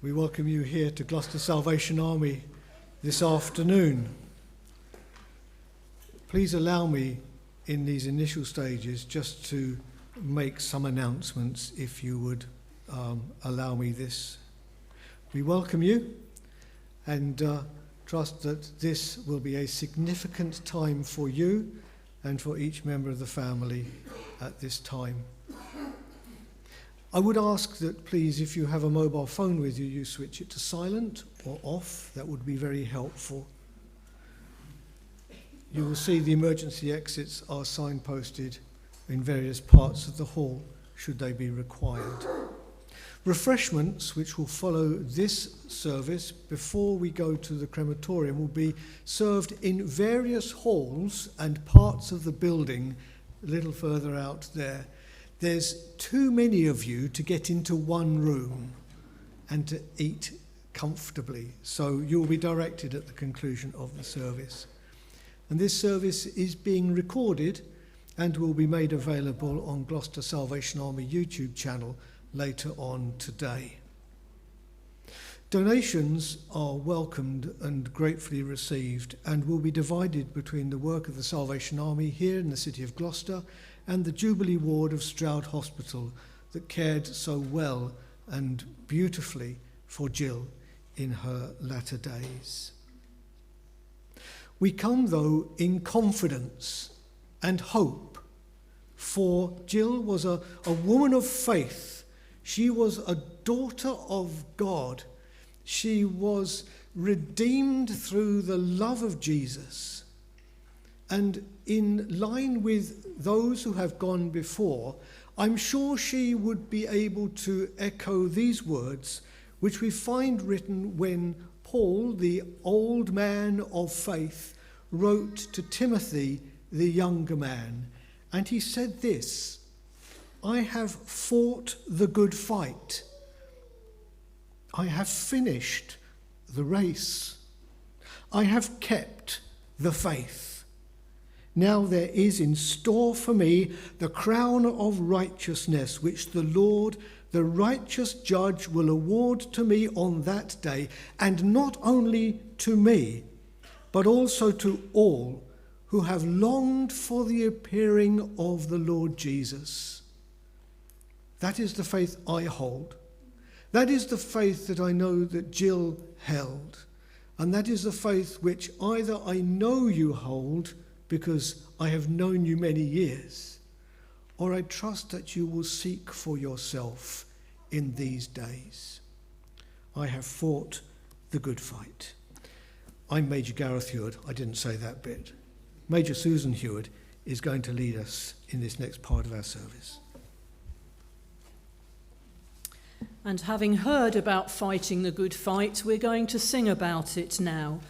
We welcome you here to Gloucester Salvation Army this afternoon. Please allow me in these initial stages just to make some announcements, if you would allow me this. We welcome you and trust that this will be a significant time for you and for each member of the family at this time. I would ask that please, if you have a mobile phone with you, you switch it to silent or off. That would be very helpful. You will see the emergency exits are signposted in various parts of the hall, should they be required. Refreshments, which will follow this service before we go to the crematorium, will be served in various halls and parts of the building a little further out there. There's too many of you to get into one room and to eat comfortably, so you'll be directed at the conclusion of the service. And this service is being recorded and will be made available on Gloucester Salvation Army YouTube channel later on today. Donations are welcomed and gratefully received and will be divided between the work of the Salvation Army here in the city of Gloucester and the Jubilee Ward of Stroud Hospital that cared so well and beautifully for Jill in her latter days. We come, though, in confidence and hope, for Jill was a woman of faith. She was a daughter of God. She was redeemed through the love of Jesus. And in line with those who have gone before, I'm sure she would be able to echo these words, which we find written when Paul, the old man of faith, wrote to Timothy, the younger man. And he said this: I have fought the good fight. I have finished the race. I have kept the faith. Now there is in store for me the crown of righteousness, which the Lord, the righteous judge, will award to me on that day, and not only to me, but also to all who have longed for the appearing of the Lord Jesus. That is the faith I hold. That is the faith that I know that Jill held. And that is the faith which either I know you hold because I have known you many years, or I trust that you will seek for yourself in these days. I have fought the good fight. I'm Major Gareth Heward. I didn't say that bit. Major Susan Heward is going to lead us in this next part of our service. And having heard about fighting the good fight, we're going to sing about it now.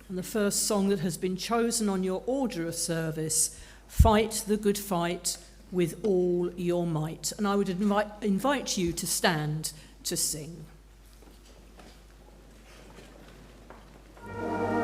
And the first song that has been chosen on your order of service, Fight the Good Fight with All Your Might. And I would invite you to stand to sing. Bye.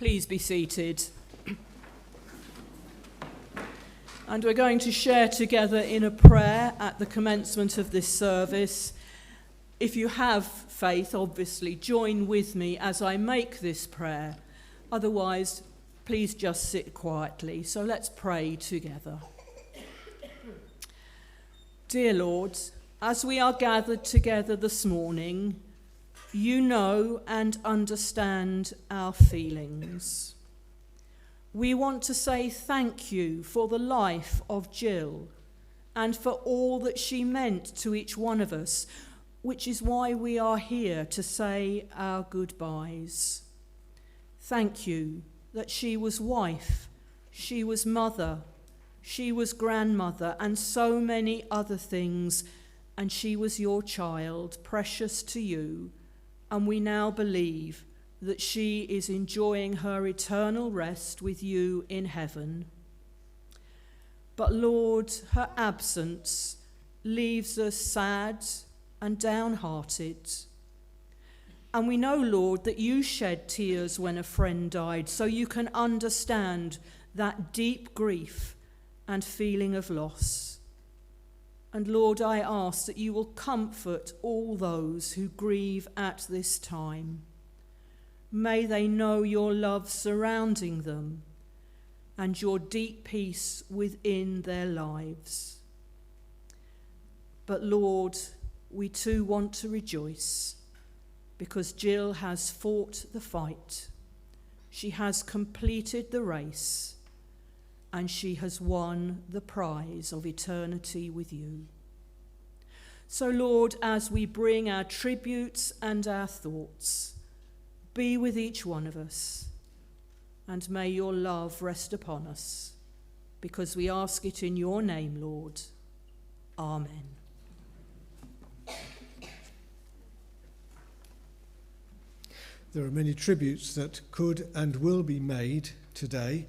Please be seated. And we're going to share together in a prayer at the commencement of this service. If you have faith, obviously, join with me as I make this prayer. Otherwise, please just sit quietly. So let's pray together. Dear Lord, as we are gathered together this morning, you know and understand our feelings. We want to say thank you for the life of Jill and for all that she meant to each one of us, which is why we are here to say our goodbyes. Thank you that she was wife, she was mother, she was grandmother, and so many other things, and she was your child, precious to you, and we now believe that she is enjoying her eternal rest with you in heaven. But Lord, her absence leaves us sad and downhearted. And we know, Lord, that you shed tears when a friend died, so you can understand that deep grief and feeling of loss. And Lord, I ask that you will comfort all those who grieve at this time. May they know your love surrounding them and your deep peace within their lives. But Lord, we too want to rejoice because Jill has fought the fight. She has completed the race and she has won the prize of eternity with you. So Lord, as we bring our tributes and our thoughts, be with each one of us, and may your love rest upon us, because we ask it in your name, Lord. Amen. There are many tributes that could and will be made today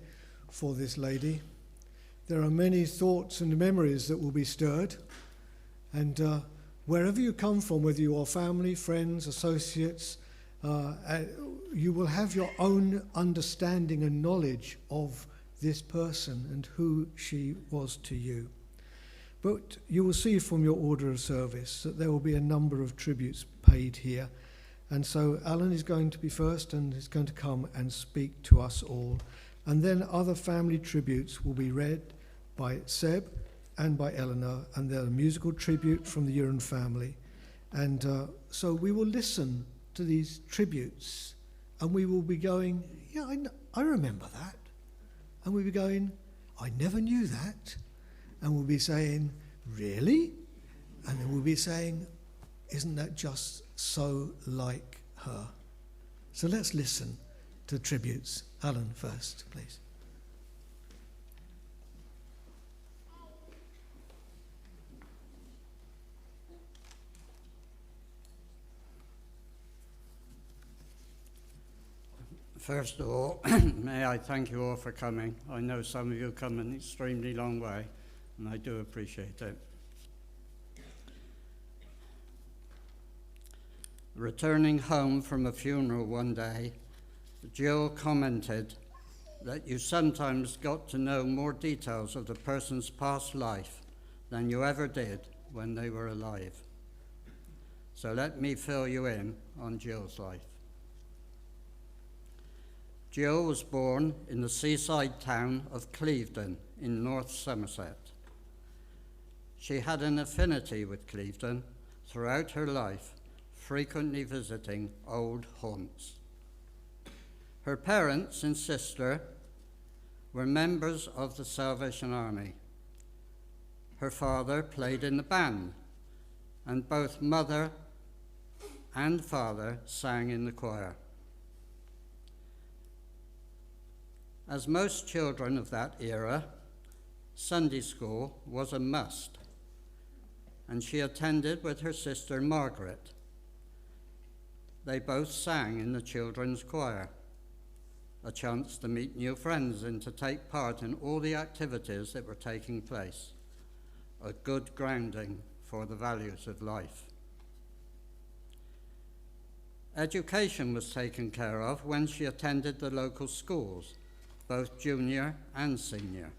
for this lady. There are many thoughts and memories that will be stirred, and wherever you come from, whether you are family, friends, associates, you will have your own understanding and knowledge of this person and who she was to you. But you will see from your order of service that there will be a number of tributes paid here. And so Alan is going to be first and is going to come and speak to us all. And then other family tributes will be read by Seb and by Eleanor, and they're a musical tribute from the Uren family. And so we will listen to these tributes, and we will be going, yeah, I remember that. And we'll be going, I never knew that. And we'll be saying, really? And then we'll be saying, isn't that just so like her? So let's listen to tributes. Alan first, please. First of all, may I thank you all for coming. I know some of you come an extremely long way, and I do appreciate it. Returning home from a funeral one day, Jill commented that you sometimes got to know more details of the person's past life than you ever did when they were alive. So let me fill you in on Jill's life. Jill was born in the seaside town of Clevedon in North Somerset. She had an affinity with Clevedon throughout her life, frequently visiting old haunts. Her parents and sister were members of the Salvation Army. Her father played in the band, and both mother and father sang in the choir. As most children of that era, Sunday school was a must, and she attended with her sister Margaret. They both sang in the children's choir, a chance to meet new friends and to take part in all the activities that were taking place, a good grounding for the values of life. Education was taken care of when she attended the local schools, both junior and senior.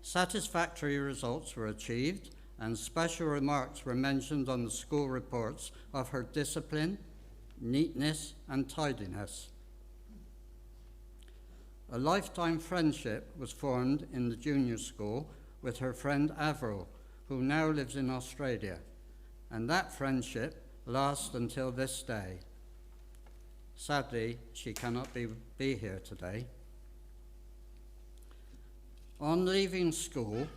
Satisfactory results were achieved, and special remarks were mentioned on the school reports of her discipline, neatness, and tidiness. A lifetime friendship was formed in the junior school with her friend Avril, who now lives in Australia, and that friendship lasts until this day. Sadly, she cannot be here today. On leaving school,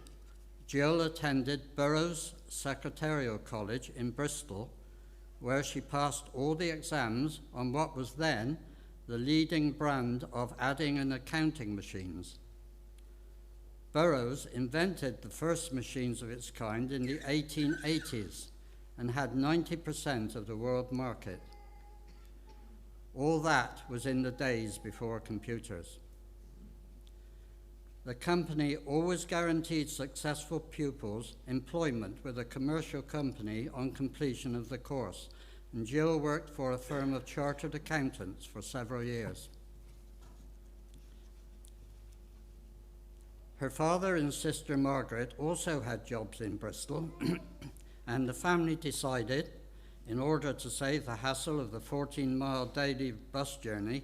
Jill attended Burroughs Secretarial College in Bristol, where she passed all the exams on what was then the leading brand of adding and accounting machines. Burroughs invented the first machines of its kind in the 1880s and had 90% of the world market. All that was in the days before computers. The company always guaranteed successful pupils employment with a commercial company on completion of the course, and Jill worked for a firm of chartered accountants for several years. Her father and sister Margaret also had jobs in Bristol, and the family decided, in order to save the hassle of the 14-mile daily bus journey,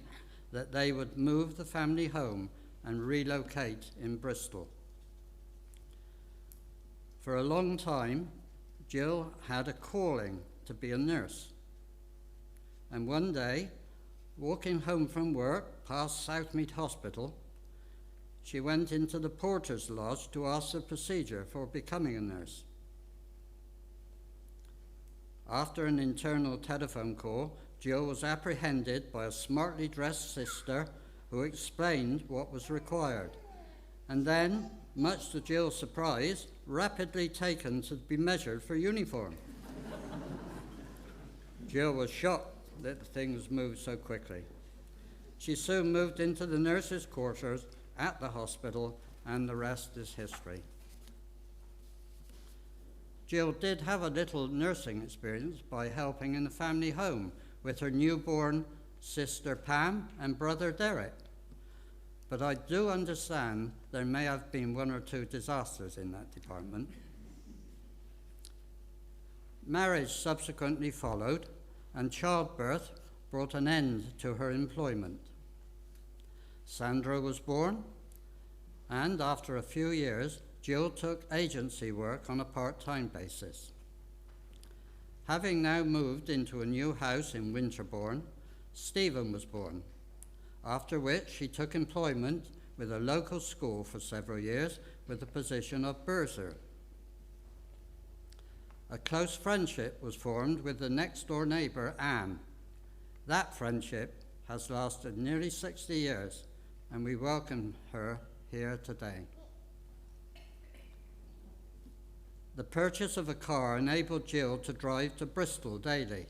that they would move the family home and relocate in Bristol. For a long time, Jill had a calling to be a nurse. And one day, walking home from work past Southmead Hospital, she went into the porter's lodge to ask the procedure for becoming a nurse. After an internal telephone call, Jill was apprehended by a smartly dressed sister who explained what was required, and then, much to Jill's surprise, rapidly taken to be measured for uniform. Jill was shocked that things moved so quickly. She soon moved into the nurses' quarters at the hospital, and the rest is history. Jill did have a little nursing experience by helping in the family home with her newborn sister Pam and brother Derek. But I do understand there may have been one or two disasters in that department. Marriage subsequently followed, and childbirth brought an end to her employment. Sandra was born, and after a few years, Jill took agency work on a part-time basis. Having now moved into a new house in Winterbourne, Stephen was born, after which she took employment with a local school for several years with the position of bursar. A close friendship was formed with the next-door neighbour, Anne. That friendship has lasted nearly 60 years, and we welcome her here today. The purchase of a car enabled Jill to drive to Bristol daily.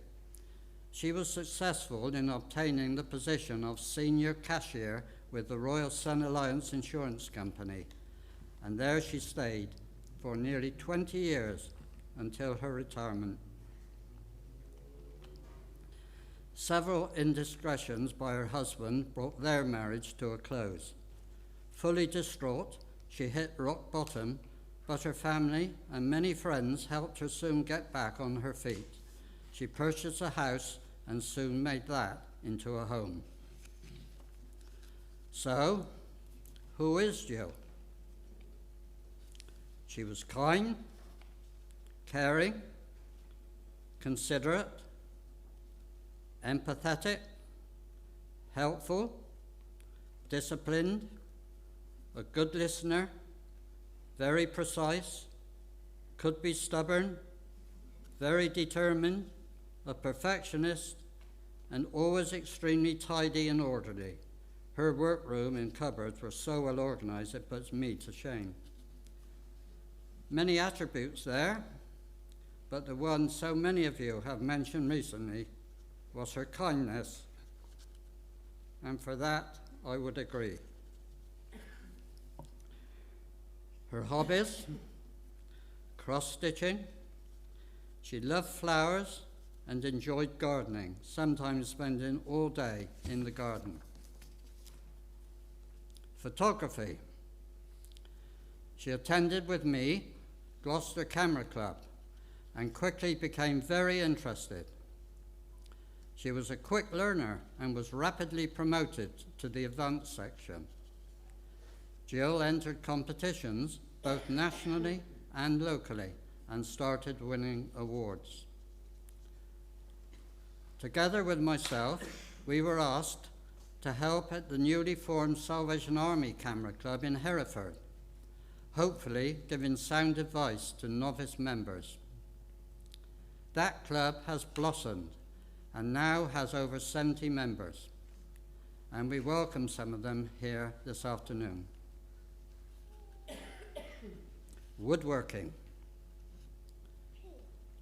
She was successful in obtaining the position of senior cashier with the Royal Sun Alliance Insurance Company, and there she stayed for nearly 20 years until her retirement. Several indiscretions by her husband brought their marriage to a close. Fully distraught, she hit rock bottom, but her family and many friends helped her soon get back on her feet. She purchased a house and soon made that into a home. So, who is Jill? She was kind, caring, considerate, empathetic, helpful, disciplined, a good listener, very precise, could be stubborn, very determined, a perfectionist, and always extremely tidy and orderly. Her workroom and cupboards were so well organized it puts me to shame. Many attributes there, but the one so many of you have mentioned recently was her kindness, and for that I would agree. Her hobbies: cross-stitching. She loved flowers and enjoyed gardening, sometimes spending all day in the garden. Photography. She attended with me Gloucester Camera Club and quickly became very interested. She was a quick learner and was rapidly promoted to the advanced section. Jill entered competitions both nationally and locally and started winning awards. Together with myself, we were asked to help at the newly formed Salvation Army Camera Club in Hereford, hopefully giving sound advice to novice members. That club has blossomed and now has over 70 members, and we welcome some of them here this afternoon. Woodworking.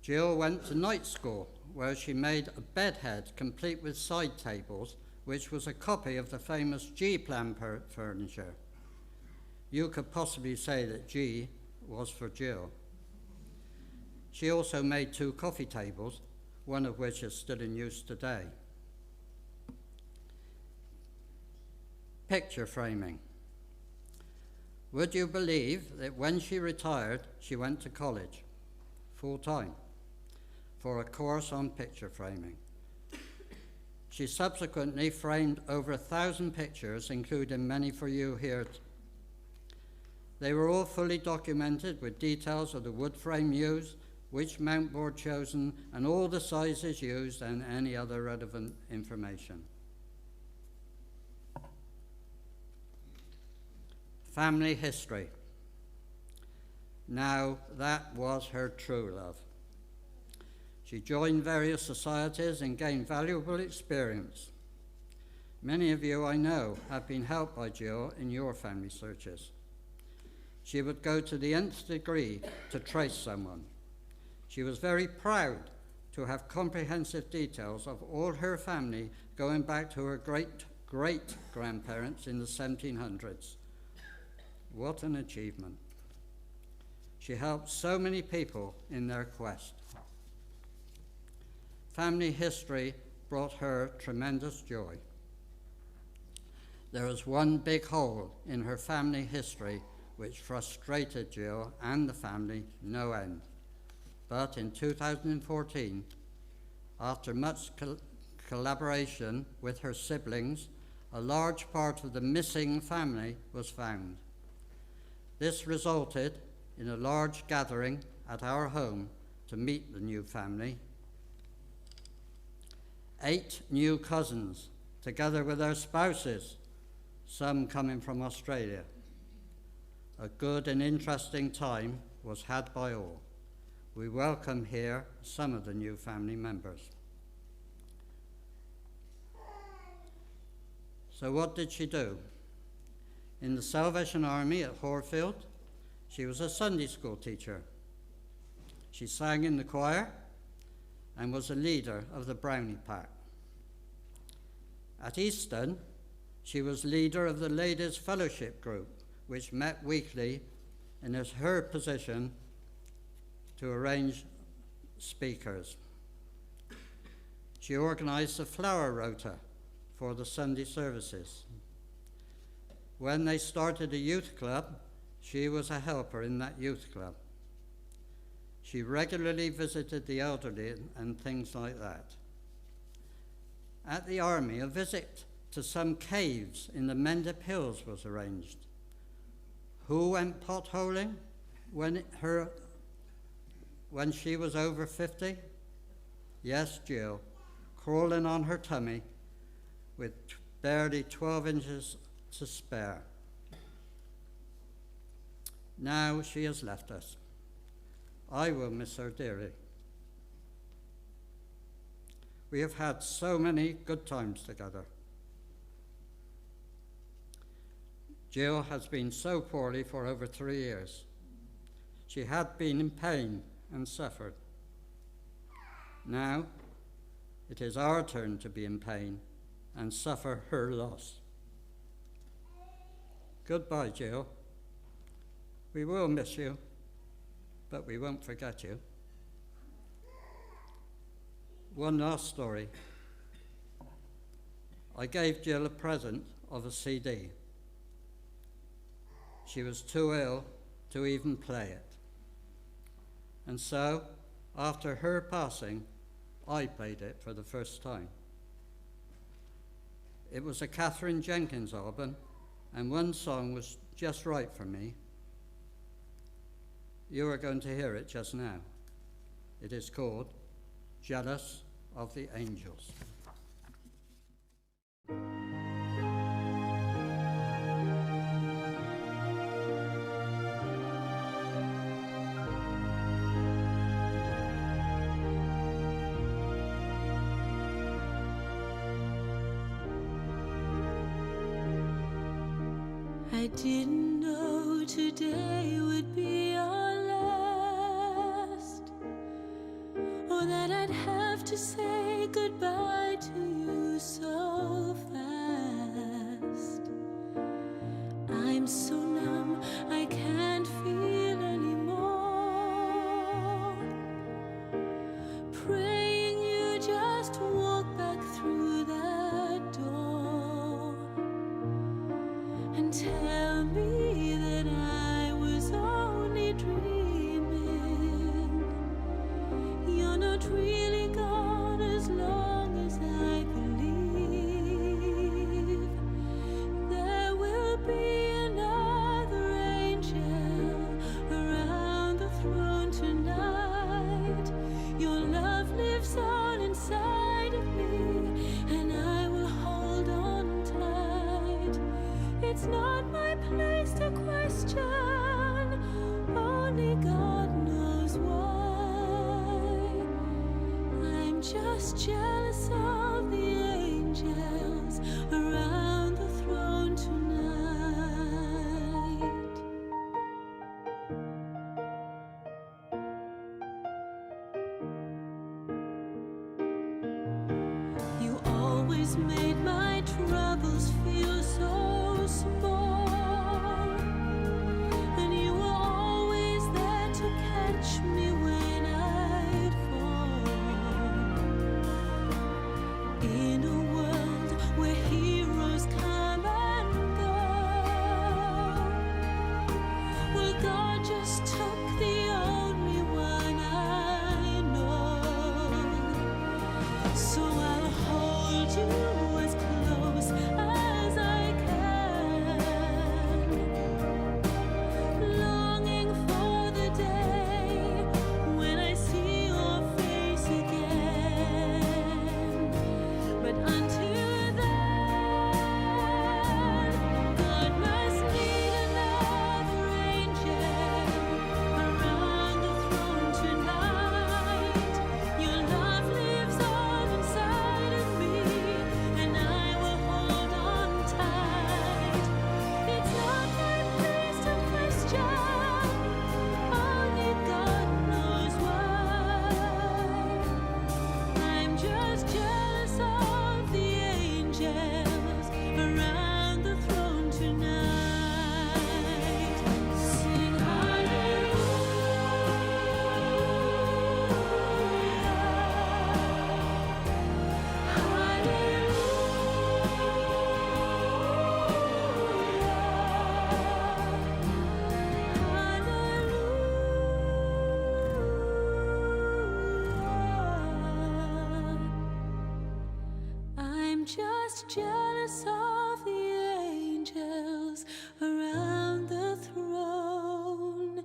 Jill went to night school, where she made a bedhead complete with side tables, which was a copy of the famous G-plan furniture. You could possibly say that G was for Jill. She also made 2 coffee tables, one of which is still in use today. Picture framing. Would you believe that when she retired, she went to college, full-time, for a course on picture framing? She subsequently framed over 1,000 pictures, including many for you here. They were all fully documented with details of the wood frame used, which mount board chosen, and all the sizes used and any other relevant information. Family history. Now, that was her true love. She joined various societies and gained valuable experience. Many of you I know have been helped by Jill in your family searches. She would go to the nth degree to trace someone. She was very proud to have comprehensive details of all her family going back to her great-great-grandparents in the 1700s. What an achievement. She helped so many people in their quest. Family history brought her tremendous joy. There was one big hole in her family history which frustrated Jill and the family no end. But in 2014, after much collaboration with her siblings, a large part of the missing family was found. This resulted in a large gathering at our home to meet the new family. 8 new cousins, together with their spouses, some coming from Australia. A good and interesting time was had by all. We welcome here some of the new family members. So what did she do? In the Salvation Army at Horfield, she was a Sunday school teacher. She sang in the choir and was a leader of the Brownie Pack. At Easton, she was leader of the Ladies' Fellowship Group, which met weekly, and is her position to arrange speakers. She organized the flower rota for the Sunday services. When they started a youth club, she was a helper in that youth club. She regularly visited the elderly and things like that. At the army, a visit to some caves in the Mendip Hills was arranged. Who went potholing when she was over 50? Yes, Jill, crawling on her tummy with barely 12 inches to spare. Now she has left us. I will miss her dearly. We have had so many good times together. Jill has been so poorly for over 3 years. She had been in pain and suffered. Now it is our turn to be in pain and suffer her loss. Goodbye, Jill. We will miss you, but we won't forget you. One last story. I gave Jill a present of a CD. She was too ill to even play it. And so, after her passing, I played it for the first time. It was a Catherine Jenkins album, and one song was just right for me. You are going to hear it just now. It is called Jealous of the Angels. I didn't know today would be our last, or that I'd have to say goodbye to you so fast. I'm so numb, I can't feel anymore. Praying you just walk back through that door and tell me that I was only dreaming. You're not really gone as long as I believe. There will be another angel around the throne tonight. Your love lives on inside of me, and I will hold on tight. It's not my place to question, only God knows why. I'm just jealous of the angels around the throne tonight. You always made my troubles feel so small, and you were always there to catch me when I'd fall. In a world where heroes come and go, well, God just took the only one I know. So I'll hold you as close as I can, longing for the day when I see your face again. But until then, God must need another angel around the throne tonight. Your love lives on inside of me, and I will hold on tight. It's not my place to question, only God knows why. I'm just jealous of the angels around the throne tonight. Sing I'm just jealous of the angels around the throne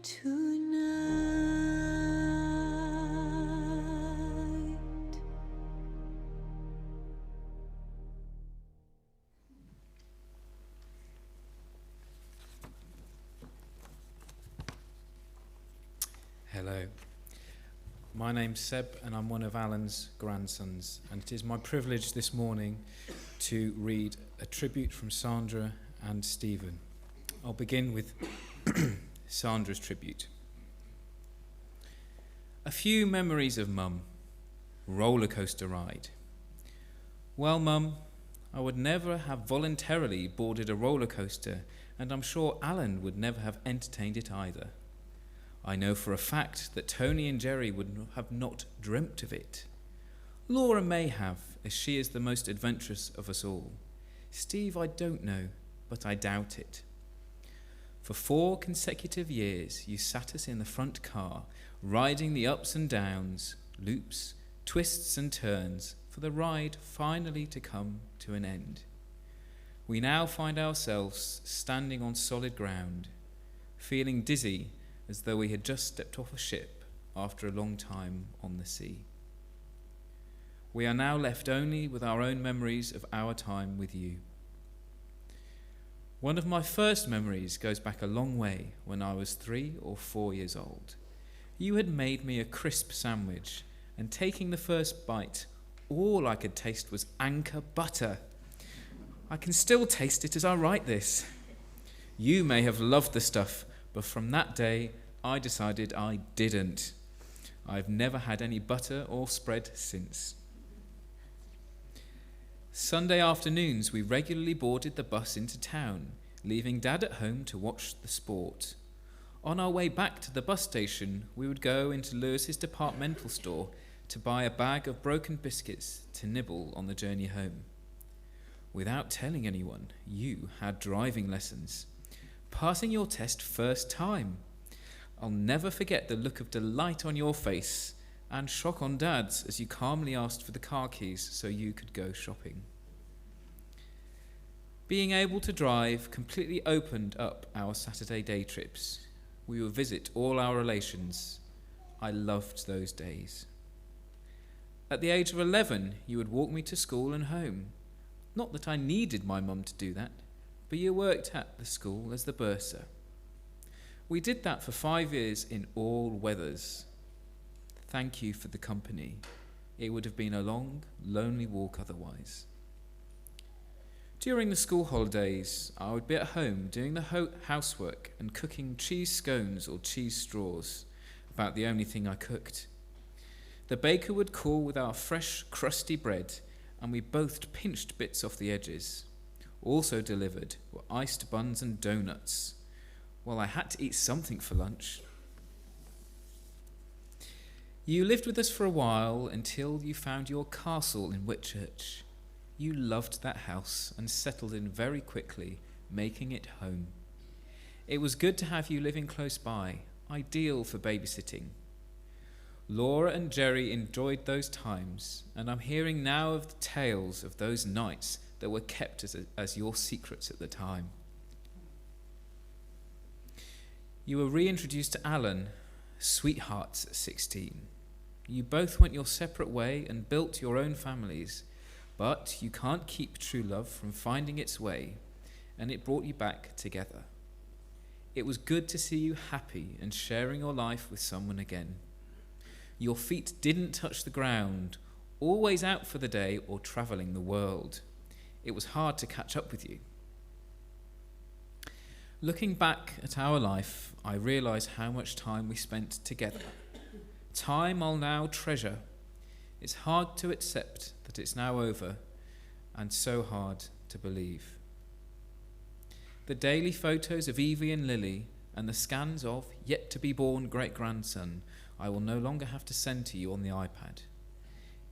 tonight. Hello. My name's Seb and I'm one of Alan's grandsons, and it is my privilege this morning to read a tribute from Sandra and Stephen. I'll begin with Sandra's tribute. A few memories of Mum. Roller coaster ride. Well, Mum, I would never have voluntarily boarded a roller coaster, and I'm sure Alan would never have entertained it either. I know for a fact that Tony and Jerry would have not dreamt of it. Laura may have, as she is the most adventurous of us all. Steve, I don't know, but I doubt it. For 4 consecutive years, you sat us in the front car, riding the ups and downs, loops, twists and turns, for the ride finally to come to an end. We now find ourselves standing on solid ground, feeling dizzy as though we had just stepped off a ship after a long time on the sea. We are now left only with our own memories of our time with you. One of my first memories goes back a long way when I was 3 or 4 years old. You had made me a crisp sandwich, and taking the first bite, all I could taste was Anchor butter. I can still taste it as I write this. You may have loved the stuff, but from that day I decided I didn't. I've never had any butter or spread since. Sunday afternoons we regularly boarded the bus into town, leaving Dad at home to watch the sport. On our way back to the bus station, we would go into Lewis's departmental store to buy a bag of broken biscuits to nibble on the journey home. Without telling anyone, you had driving lessons, passing your test first time. I'll never forget the look of delight on your face and shock on Dad's as you calmly asked for the car keys so you could go shopping. Being able to drive completely opened up our Saturday day trips. We would visit all our relations. I loved those days. At the age of 11, you would walk me to school and home. Not that I needed my mum to do that, but you worked at the school as the bursar. We did that for 5 years in all weathers. Thank you for the company. It would have been a long, lonely walk otherwise. During the school holidays, I would be at home doing the housework and cooking cheese scones or cheese straws, about the only thing I cooked. The baker would call with our fresh, crusty bread, and we both pinched bits off the edges. Also delivered were iced buns and donuts. Well, I had to eat something for lunch. You lived with us for a while until you found your castle in Whitchurch. You loved that house and settled in very quickly, making it home. It was good to have you living close by, ideal for babysitting. Laura and Jerry enjoyed those times, and I'm hearing now of the tales of those nights that were kept as your secrets at the time. You were reintroduced to Alan, sweethearts at 16. You both went your separate way and built your own families, but you can't keep true love from finding its way, and it brought you back together. It was good to see you happy and sharing your life with someone again. Your feet didn't touch the ground, always out for the day or travelling the world. It was hard to catch up with you. Looking back at our life, I realise how much time we spent together. Time I'll now treasure. It's hard to accept that it's now over, and so hard to believe. The daily photos of Evie and Lily and the scans of yet-to-be-born great-grandson I will no longer have to send to you on the iPad.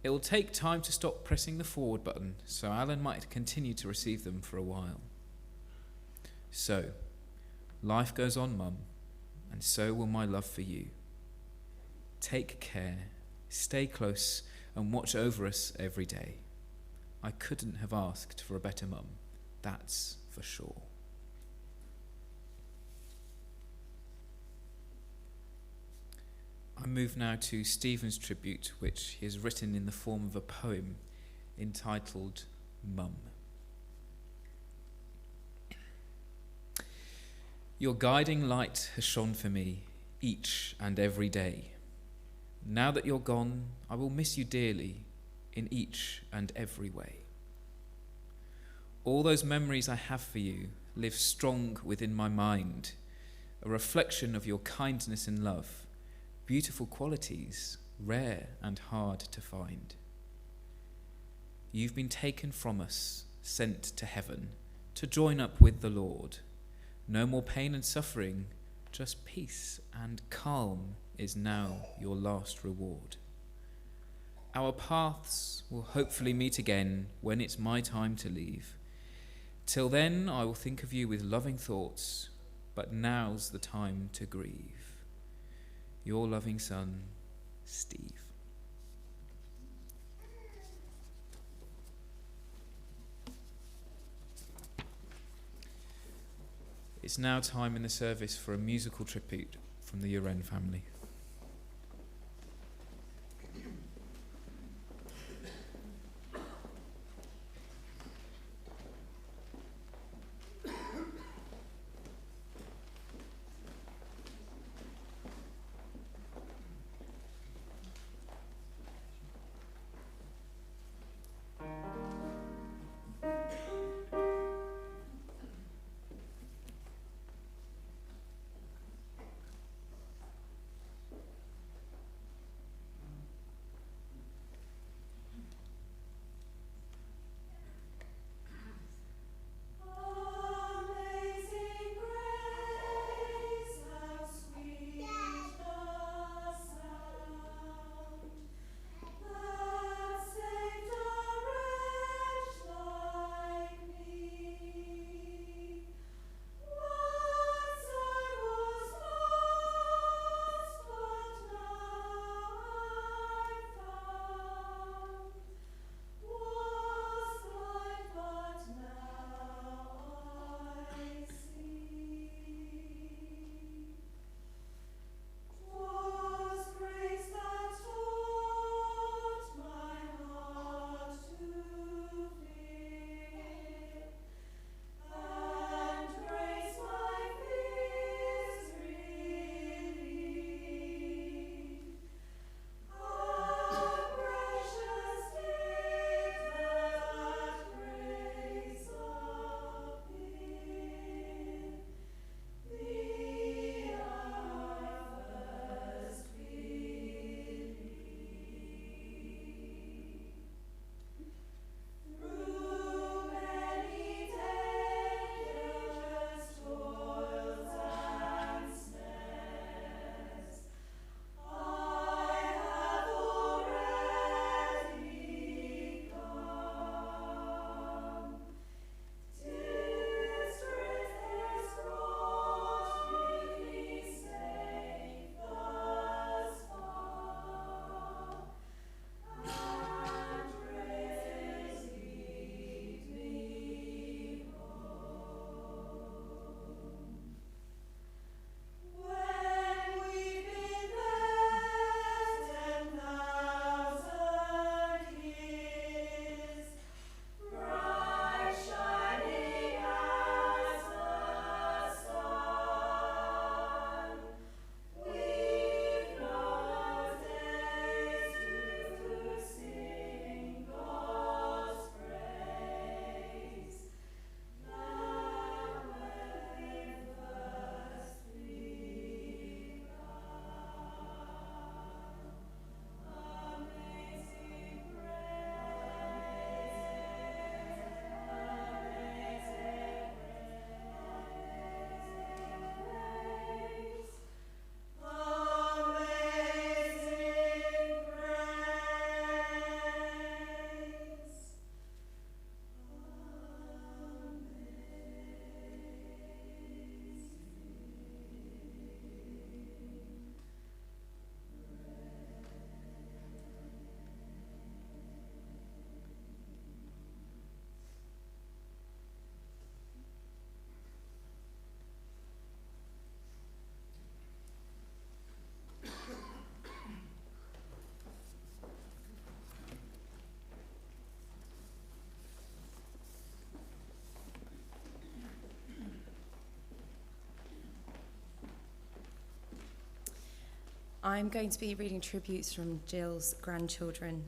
It will take time to stop pressing the forward button, so Alan might continue to receive them for a while. So, life goes on, Mum, and so will my love for you. Take care, stay close, and watch over us every day. I couldn't have asked for a better mum, that's for sure. I move now to Stephen's tribute, which he has written in the form of a poem entitled Mum. Your guiding light has shone for me each and every day. Now that you're gone, I will miss you dearly in each and every way. All those memories I have for you live strong within my mind, a reflection of your kindness and love, beautiful qualities, rare and hard to find. You've been taken from us, sent to heaven, to join up with the Lord. No more pain and suffering, just peace and calm is now your last reward. Our paths will hopefully meet again when it's my time to leave. Till then, I will think of you with loving thoughts, but now's the time to grieve. Your loving son, Steve. It's now time in the service for a musical tribute from the Uren family. I'm going to be reading tributes from Jill's grandchildren.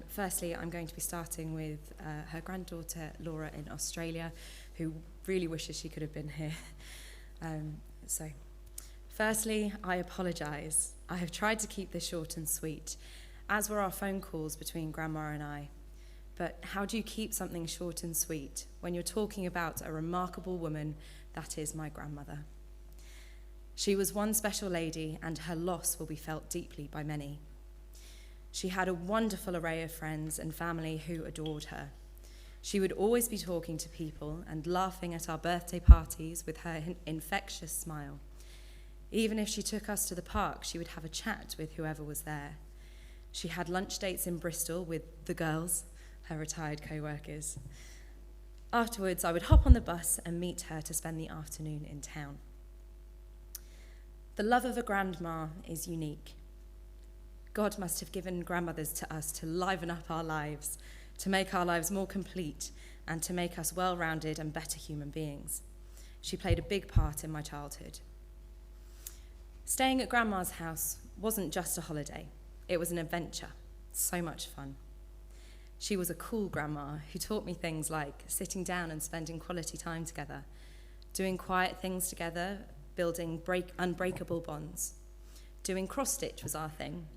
Firstly, I'm going to be starting with her granddaughter, Laura, in Australia, who really wishes she could have been here. Firstly, I apologise. I have tried to keep this short and sweet, as were our phone calls between Grandma and I. But how do you keep something short and sweet when you're talking about a remarkable woman that is my grandmother? She was one special lady, and her loss will be felt deeply by many. She had a wonderful array of friends and family who adored her. She would always be talking to people and laughing at our birthday parties with her infectious smile. Even if she took us to the park, she would have a chat with whoever was there. She had lunch dates in Bristol with the girls, her retired co-workers. Afterwards, I would hop on the bus and meet her to spend the afternoon in town. The love of a grandma is unique. God must have given grandmothers to us to liven up our lives, to make our lives more complete, and to make us well-rounded and better human beings. She played a big part in my childhood. Staying at Grandma's house wasn't just a holiday. It was an adventure. So much fun. She was a cool grandma who taught me things like sitting down and spending quality time together, doing quiet things together, building unbreakable bonds. Doing cross-stitch was our thing.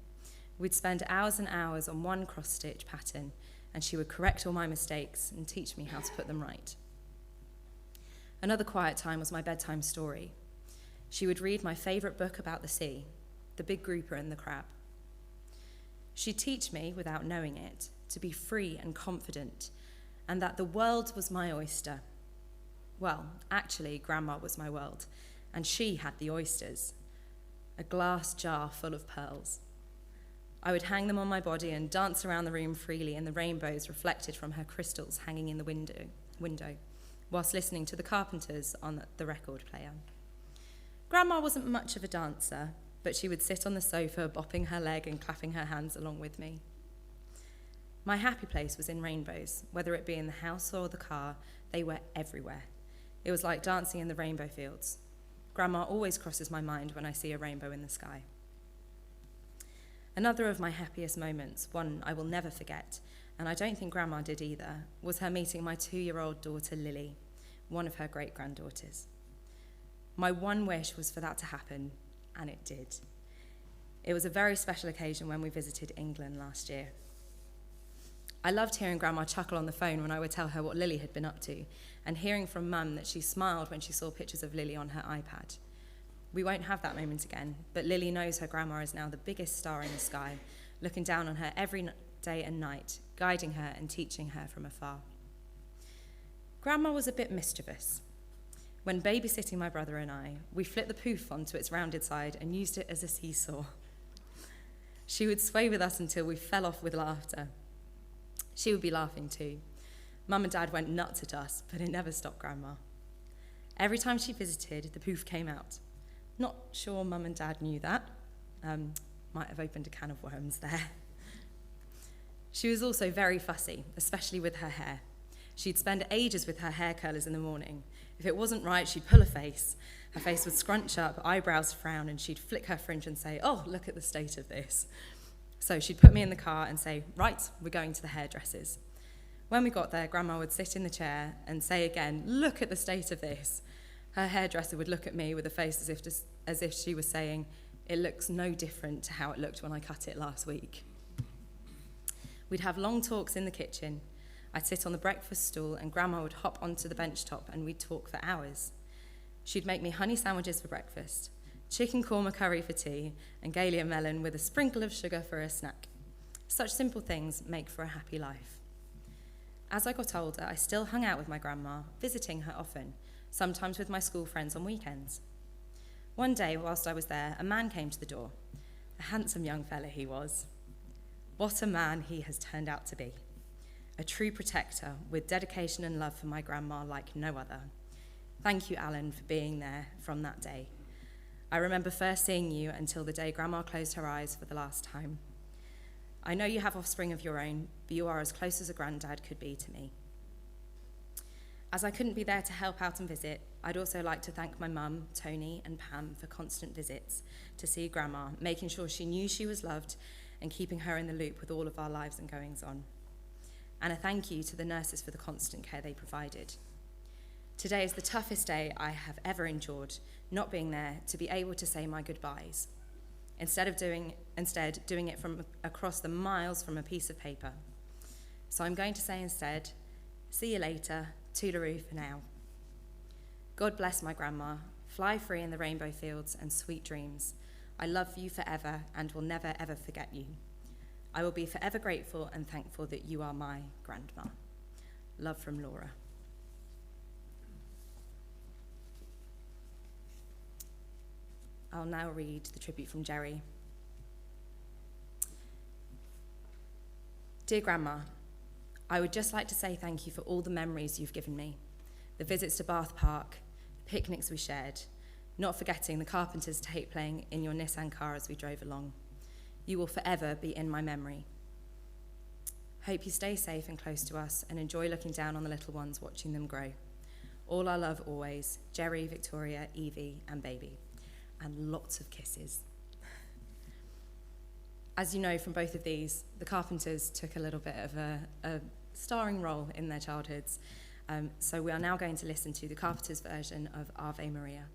We'd spend hours and hours on one cross-stitch pattern, and she would correct all my mistakes and teach me how to put them right. Another quiet time was my bedtime story. She would read my favourite book about the sea, The Big Grouper and the Crab. She'd teach me, without knowing it, to be free and confident, and that the world was my oyster. Well, actually, Grandma was my world, and she had the oysters, a glass jar full of pearls. I would hang them on my body and dance around the room freely in the rainbows reflected from her crystals hanging in the window, whilst listening to the Carpenters on the record player. Grandma wasn't much of a dancer, but she would sit on the sofa, bopping her leg and clapping her hands along with me. My happy place was in rainbows. Whether it be in the house or the car, they were everywhere. It was like dancing in the rainbow fields. Grandma always crosses my mind when I see a rainbow in the sky. Another of my happiest moments, one I will never forget, and I don't think Grandma did either, was her meeting my 2-year-old daughter Lily, one of her great-granddaughters. My one wish was for that to happen, and it did. It was a very special occasion when we visited England last year. I loved hearing Grandma chuckle on the phone when I would tell her what Lily had been up to, and hearing from Mum that she smiled when she saw pictures of Lily on her iPad. We won't have that moment again, but Lily knows her grandma is now the biggest star in the sky, looking down on her every day and night, guiding her and teaching her from afar. Grandma was a bit mischievous. When babysitting my brother and I, we flipped the poof onto its rounded side and used it as a seesaw. She would sway with us until we fell off with laughter. She would be laughing too. Mum and Dad went nuts at us, but it never stopped Grandma. Every time she visited, the poof came out. Not sure Mum and Dad knew that. Might have opened a can of worms there. She was also very fussy, especially with her hair. She'd spend ages with her hair curlers in the morning. If it wasn't right, she'd pull a face. Her face would scrunch up, eyebrows frown, and she'd flick her fringe and say, "Oh, look at the state of this." So she'd put me in the car and say, "Right, we're going to the hairdressers." When we got there, Grandma would sit in the chair and say again, "Look at the state of this." Her hairdresser would look at me with a face as if she was saying, "It looks no different to how it looked when I cut it last week." We'd have long talks in the kitchen. I'd sit on the breakfast stool and Grandma would hop onto the bench top and we'd talk for hours. She'd make me honey sandwiches for breakfast, chicken korma curry for tea, and Galia melon with a sprinkle of sugar for a snack. Such simple things make for a happy life. As I got older, I still hung out with my grandma, visiting her often, sometimes with my school friends on weekends. One day, whilst I was there, a man came to the door. A handsome young fella he was. What a man he has turned out to be. A true protector with dedication and love for my grandma like no other. Thank you, Alan, for being there from that day. I remember first seeing you until the day Grandma closed her eyes for the last time. I know you have offspring of your own, but you are as close as a granddad could be to me. As I couldn't be there to help out and visit, I'd also like to thank my mum, Tony, and Pam for constant visits to see Grandma, making sure she knew she was loved and keeping her in the loop with all of our lives and goings-on. And a thank you to the nurses for the constant care they provided. Today is the toughest day I have ever endured, not being there to be able to say my goodbyes, instead doing it from across the miles from a piece of paper. So I'm going to say instead, see you later, toodaloo for now. God bless my grandma, fly free in the rainbow fields and sweet dreams. I love you forever and will never ever forget you. I will be forever grateful and thankful that you are my grandma. Love from Laura. I'll now read the tribute from Jerry. Dear Grandma, I would just like to say thank you for all the memories you've given me. The visits to Bath Park, the picnics we shared, not forgetting the Carpenters tape playing in your Nissan car as we drove along. You will forever be in my memory. Hope you stay safe and close to us and enjoy looking down on the little ones, watching them grow. All our love always, Jerry, Victoria, Evie, and baby. And lots of kisses. As you know from both of these, the Carpenters took a little bit of a starring role in their childhoods. So we are now going to listen to the Carpenters' version of Ave Maria.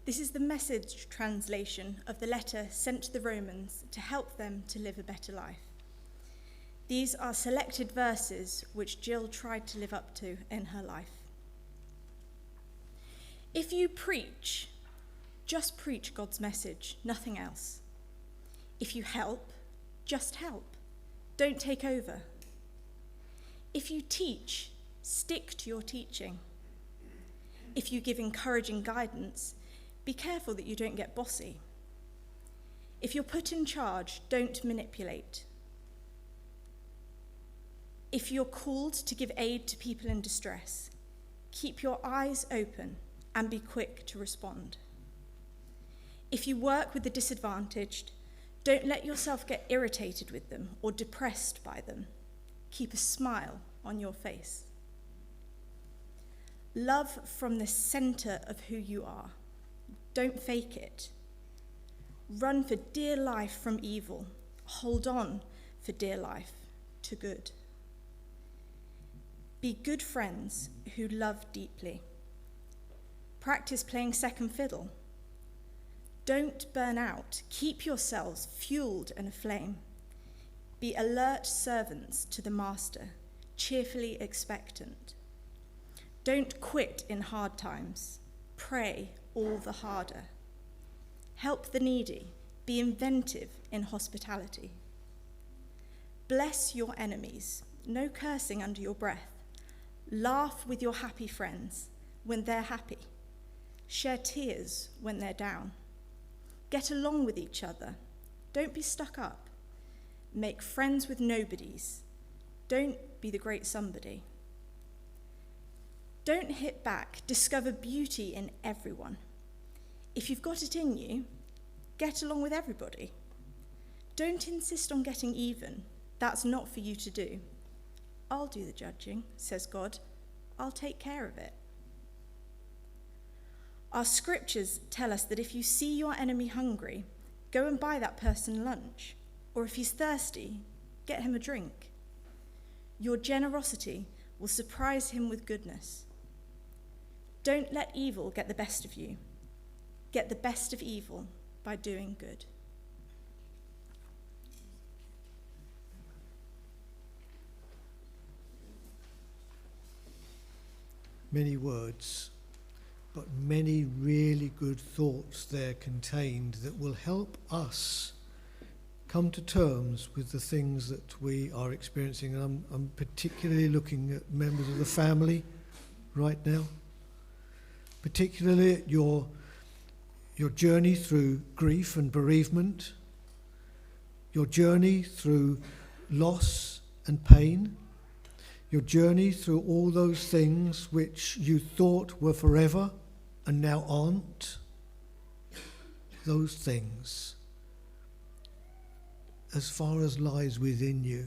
This is the Message translation of the letter sent to the Romans to help them to live a better life. These are selected verses which Jill tried to live up to in her life. If you preach, just preach God's message, nothing else. If you help, just help. Don't take over. If you teach, stick to your teaching. If you give encouraging guidance, be careful that you don't get bossy. If you're put in charge, don't manipulate. If you're called to give aid to people in distress, keep your eyes open and be quick to respond. If you work with the disadvantaged, don't let yourself get irritated with them or depressed by them. Keep a smile on your face. Love from the center of who you are. Don't fake it. Run for dear life from evil. Hold on for dear life to good. Be good friends who love deeply. Practice playing second fiddle. Don't burn out. Keep yourselves fueled and aflame. Be alert servants to the master, cheerfully expectant. Don't quit in hard times. Pray all the harder. Help the needy. Be inventive in hospitality. Bless your enemies. No cursing under your breath. Laugh with your happy friends when they're happy. Share tears when they're down. Get along with each other. Don't be stuck up. Make friends with nobodies. Don't be the great somebody. Don't hit back. Discover beauty in everyone. If you've got it in you, get along with everybody. Don't insist on getting even. That's not for you to do. I'll do the judging, says God. I'll take care of it. Our scriptures tell us that if you see your enemy hungry, go and buy that person lunch. Or if he's thirsty, get him a drink. Your generosity will surprise him with goodness. Don't let evil get the best of you. Get the best of evil by doing good. Many words, but many really good thoughts there contained that will help us come to terms with the things that we are experiencing. And I'm particularly looking at members of the family right now, particularly at your journey through grief and bereavement, your journey through loss and pain, your journey through all those things which you thought were forever and now aren't. Those things, as far as lies within you,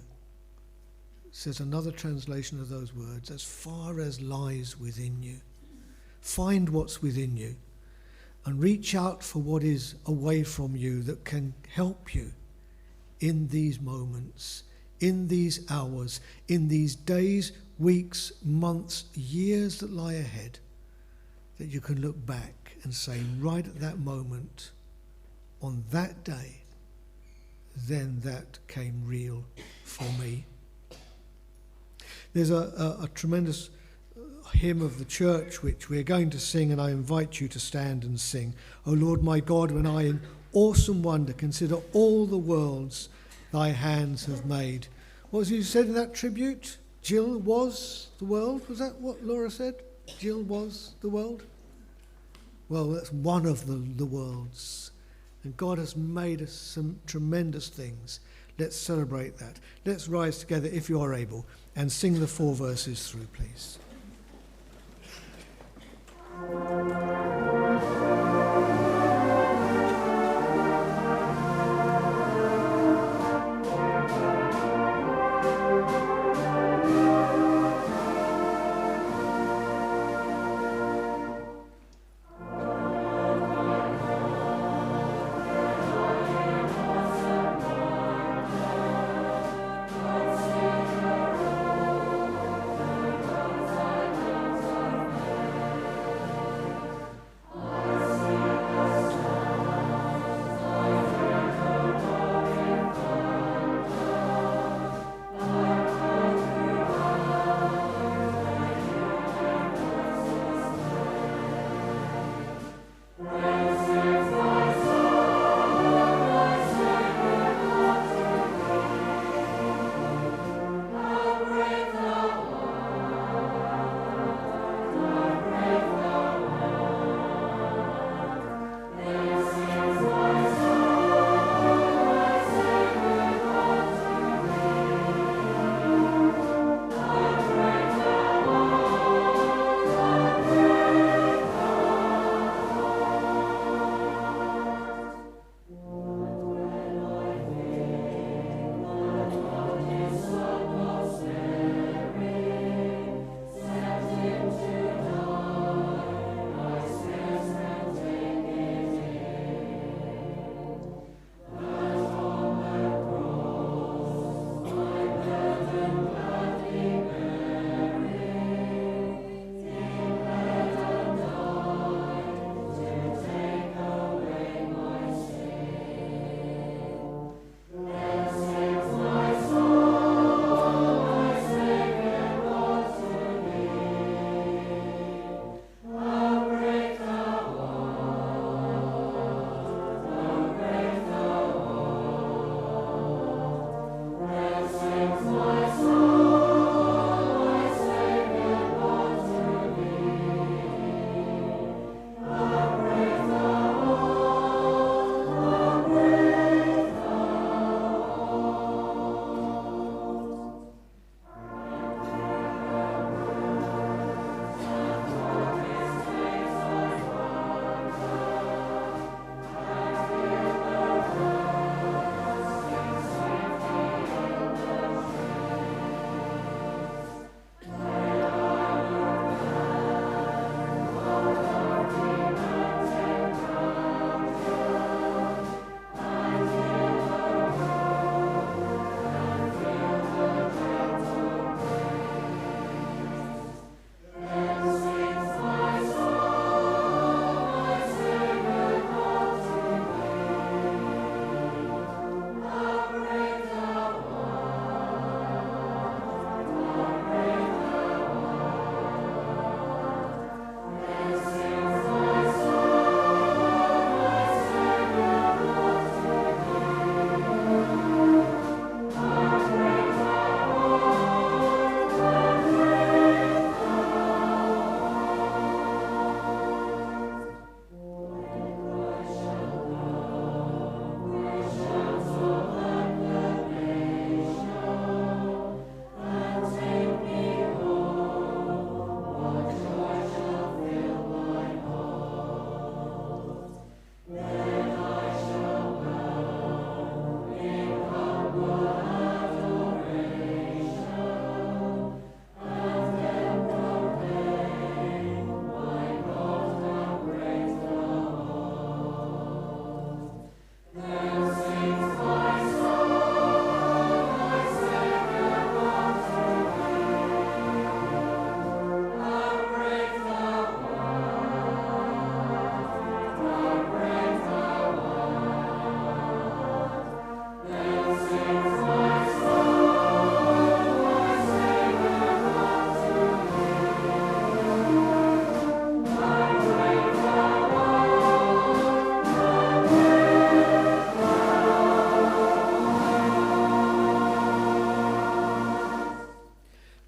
says another translation of those words, as far as lies within you. Find what's within you and reach out for what is away from you that can help you in these moments, in these hours, in these days, weeks, months, years that lie ahead, that you can look back and say, right at that moment, on that day, then that came real for me. There's a tremendous hymn of the church which we're going to sing, and I invite you to stand and sing. O Lord my God, when I in awesome wonder consider all the worlds thy hands have made. What was you said in that tribute? Jill was the world? Was that what Laura said? Jill was the world? Well, that's one of the worlds. And God has made us some tremendous things. Let's celebrate that. Let's rise together, if you are able, and sing the 4 verses through, please.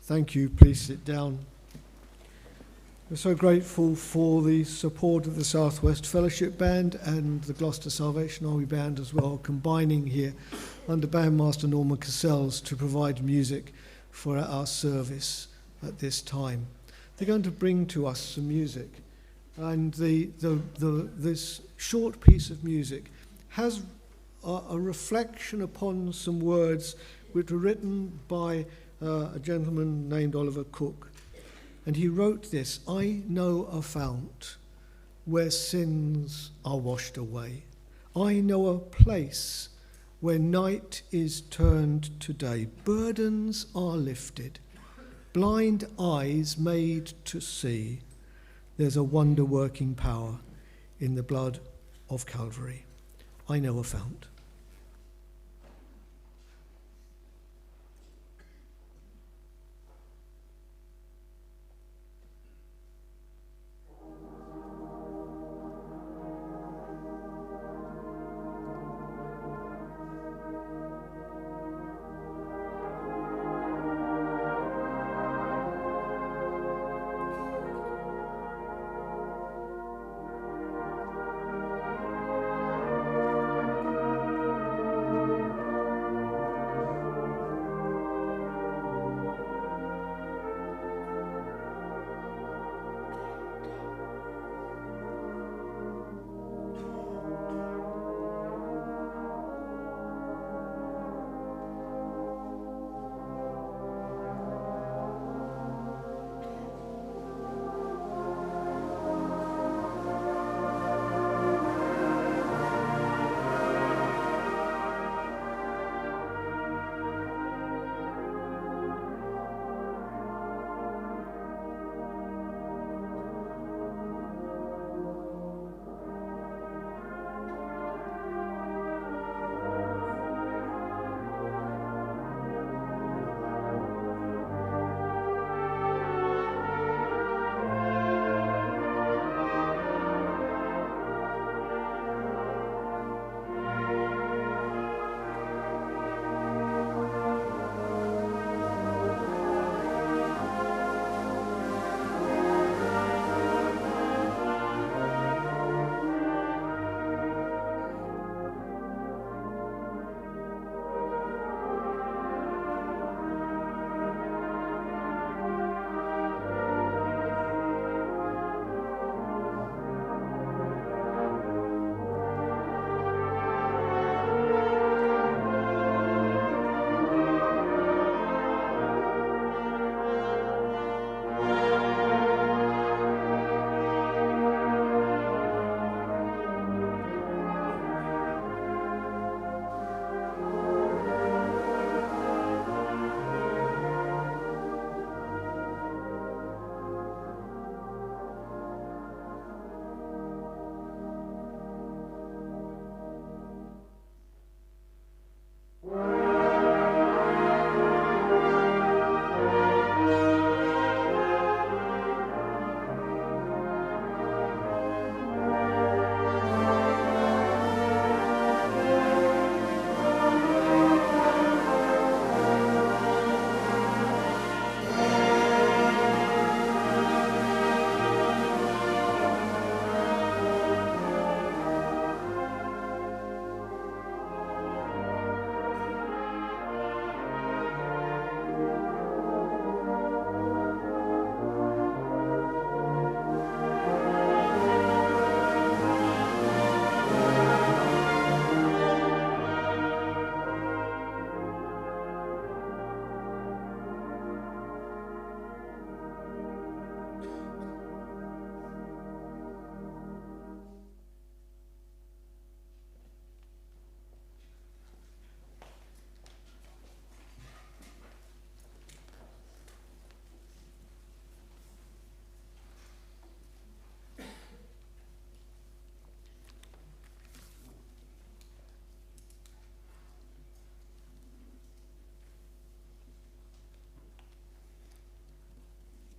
Thank you. Please sit down. We're so grateful for the support of the Southwest Fellowship Band and the Gloucester Salvation Army Band as well, combining here under Bandmaster Norman Cassells to provide music for our service at this time. They're going to bring to us some music, and this short piece of music has a reflection upon some words which were written by a gentleman named Oliver Cook. And he wrote this: "I know a fount where sins are washed away. I know a place where night is turned to day. Burdens are lifted, blind eyes made to see. There's a wonder-working power in the blood of Calvary. I know a fount."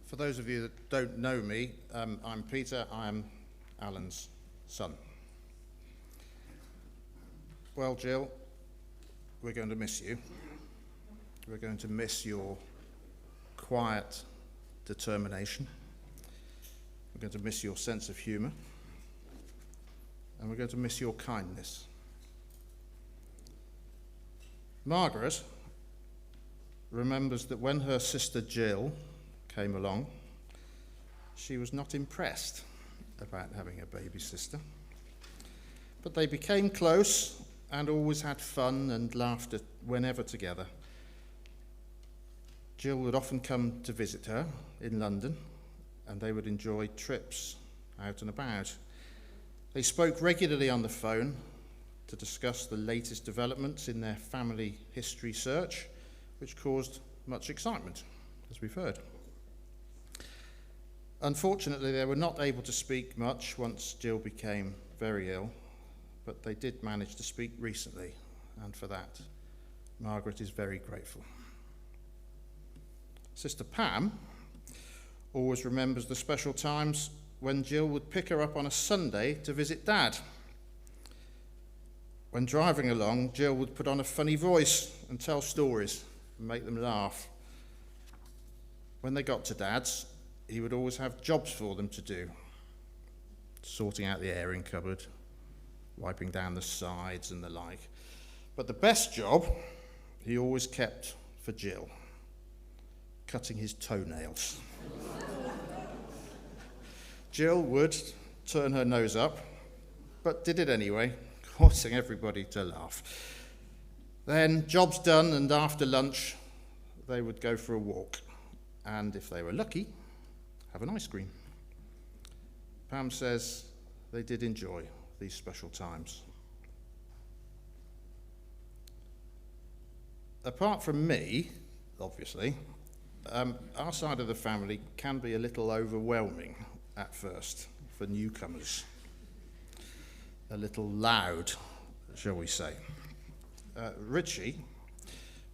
For those of you that don't know me, I'm Peter. I'm Alan's son. Well, Jill, we're going to miss you. We're going to miss your quiet determination. We're going to miss your sense of humour. And we're going to miss your kindness. Margaret remembers that when her sister Jill came along, she was not impressed about having a baby sister. But they became close and always had fun and laughter whenever together. Jill would often come to visit her in London, and they would enjoy trips out and about. They spoke regularly on the phone to discuss the latest developments in their family history search, which caused much excitement, as we've heard. Unfortunately, they were not able to speak much once Jill became very ill, but they did manage to speak recently, and for that, Margaret is very grateful. Sister Pam always remembers the special times when Jill would pick her up on a Sunday to visit Dad. When driving along, Jill would put on a funny voice and tell stories and make them laugh. When they got to Dad's, he would always have jobs for them to do. Sorting out the airing cupboard, wiping down the sides and the like. But the best job he always kept for Jill: cutting his toenails. Jill would turn her nose up, but did it anyway, causing everybody to laugh. Then, jobs done, and after lunch, they would go for a walk, and if they were lucky, have an ice cream. Pam says they did enjoy these special times. Apart from me, obviously, our side of the family can be a little overwhelming at first for newcomers. A little loud, shall we say. Richie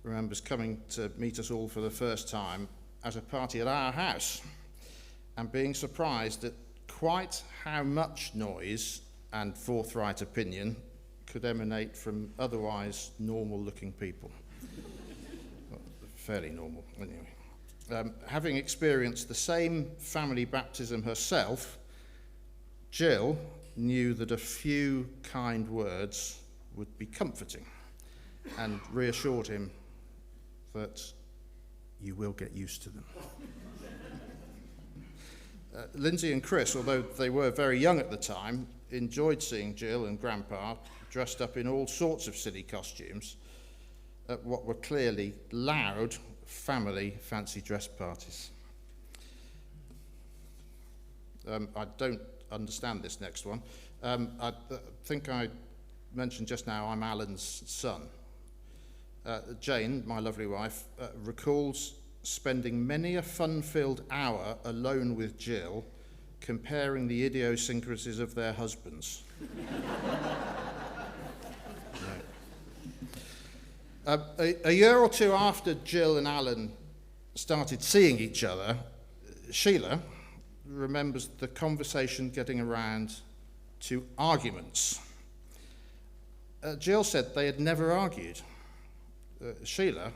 remembers coming to meet us all for the first time at a party at our house and being surprised at quite how much noise and forthright opinion could emanate from otherwise normal-looking people. Well, fairly normal, anyway. Having experienced the same family baptism herself, Jill knew that a few kind words would be comforting and reassured him that you will get used to them. Lindsay and Chris, although they were very young at the time, enjoyed seeing Jill and Grandpa dressed up in all sorts of silly costumes at what were clearly loud family fancy dress parties. I don't understand this next one. I think I mentioned just now I'm Alan's son. Jane, my lovely wife, recalls spending many a fun-filled hour alone with Jill, comparing the idiosyncrasies of their husbands. A year or two after Jill and Alan started seeing each other, Sheila remembers the conversation getting around to arguments. Jill said they had never argued. Sheila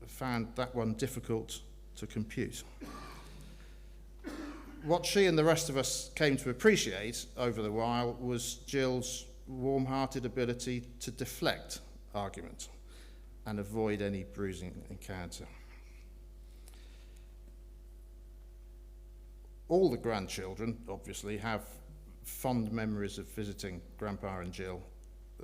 found that one difficult to compute. What she and the rest of us came to appreciate over the while was Jill's warm-hearted ability to deflect argument and avoid any bruising encounter. All the grandchildren, obviously, have fond memories of visiting Grandpa and Jill,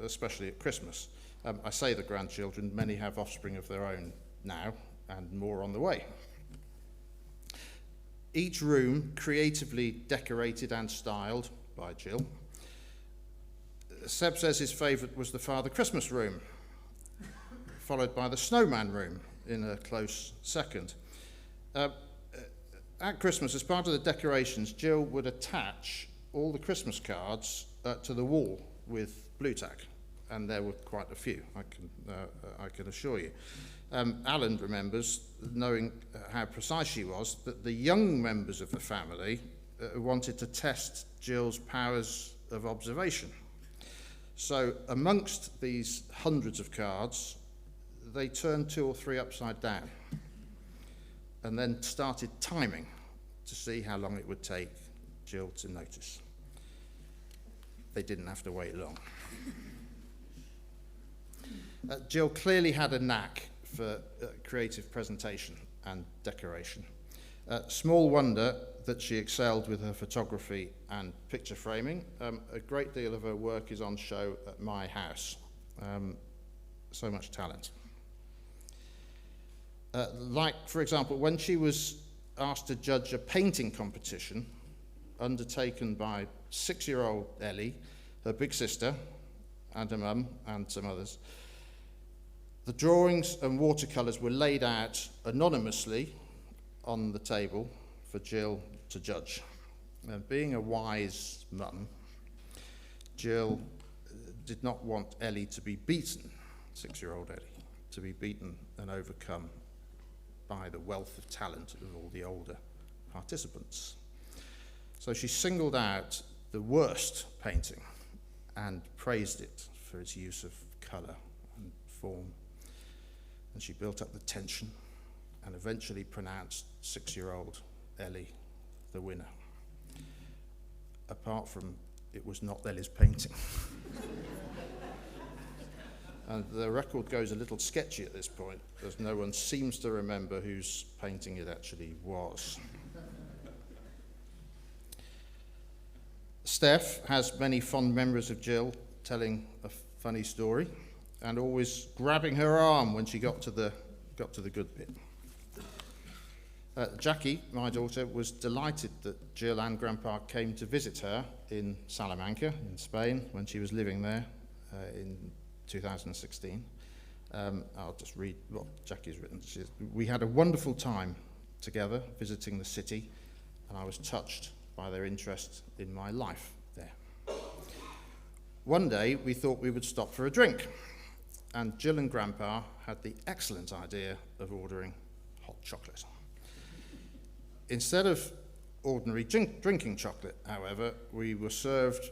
especially at Christmas. I say the grandchildren, many have offspring of their own now, and more on the way. Each room creatively decorated and styled by Jill. Seb says his favourite was the Father Christmas room, followed by the Snowman room in a close second. At Christmas, as part of the decorations, Jill would attach all the Christmas cards to the wall with blue tack, and there were quite a few, I can assure you. Alan remembers, knowing how precise she was, that the young members of the family wanted to test Jill's powers of observation. So amongst these hundreds of cards, they turned 2 or 3 upside down. and then started timing to see how long it would take Jill to notice. They didn't have to wait long. Jill clearly had a knack for creative presentation and decoration. Small wonder that she excelled with her photography and picture framing. A great deal of her work is on show at my house. So much talent. Like, for example, when she was asked to judge a painting competition undertaken by 6-year-old Ellie, her big sister, and her mum, and some others, the drawings and watercolours were laid out anonymously on the table for Jill to judge. Being a wise mum, Jill did not want Ellie to be beaten, 6-year-old Ellie, to be beaten and overcome by the wealth of talent of all the older participants. So she singled out the worst painting and praised it for its use of colour and form. And she built up the tension and eventually pronounced 6-year-old Ellie the winner. Apart from it was not Ellie's painting. And the record goes a little sketchy at this point, as no one seems to remember whose painting it actually was. Steph has many fond memories of Jill telling a funny story and always grabbing her arm when she got to the good bit. Jackie, my daughter, was delighted that Jill and Grandpa came to visit her in Salamanca, in Spain, when she was living there in 2016. I'll just read what Jackie's written. We had a wonderful time together visiting the city, and I was touched by their interest in my life there. One day we thought we would stop for a drink, and Jill and Grandpa had the excellent idea of ordering hot chocolate. Instead of ordinary drinking chocolate, however, we were served